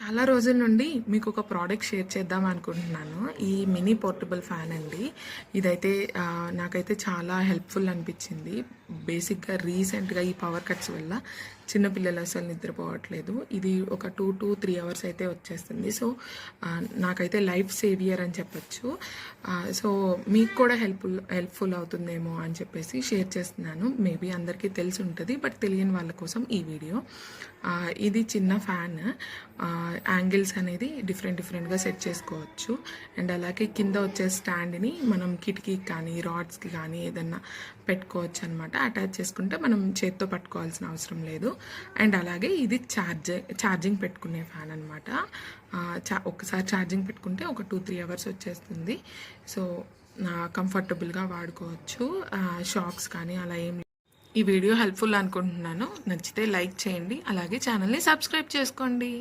చాలా రోజుల నుండి మీకు ఒక ప్రోడక్ట్ షేర్ చేద్దాం అనుకుంటున్నాను. ఈ మినీ పోర్టబుల్ ఫ్యాన్ అండి. ఇదైతే నాకైతే చాలా హెల్ప్‌ఫుల్ అనిపించింది. బేసిక్‌గా రీసెంట్‌గా ఈ పవర్ కట్స్ వల్ల చిన్నపిల్లలు అసలు నిద్రపోవట్లేదు. ఇది ఒక 2-3 అవర్స్ అయితే వచ్చేస్తుంది. సో, నాకైతే లైఫ్ సేవియర్ అని చెప్పొచ్చు. సో, మీకు కూడా హెల్ప్‌ఫుల్ అవుతుందేమో అని చెప్పేసి షేర్ చేస్తున్నాను. మేబీ అందరికీ తెలిసి ఉంటుంది. బట్ తెలియని వాళ్ళ కోసం ఈ వీడియో. ఇది చిన్న ఫ్యాన్. యాంగిల్స్ అనేది డిఫరెంట్‌గా సెట్ చేసుకోవచ్చు. అండ్ అలాగే కింద వచ్చే స్టాండ్‌ని మనం కిటికీకి కానీ, రాడ్స్‌కి కానీ ఏదన్నా పెట్టుకోవచ్చు అనమాట. అటాచ్ చేసుకుంటే మనం చేత్తో పట్టుకోవాల్సిన అవసరం లేదు. అండ్ అలాగే ఇది ఛార్జింగ్ పెట్టుకునే ఫ్యాన్ అనమాట. ఒక్కసారి ఛార్జింగ్ పెట్టుకుంటే ఒక 2-3 అవర్స్ వచ్చేస్తుంది. సో, కంఫర్టబుల్‌గా వాడుకోవచ్చు. షాక్స్ కానీ అలా ఏం. ఈ వీడియో హెల్ప్‌ఫుల్ అనుకుంటున్నాను. నచ్చితే లైక్ చేయండి. అలాగే ఛానల్‌ని సబ్స్క్రైబ్ చేసుకోండి.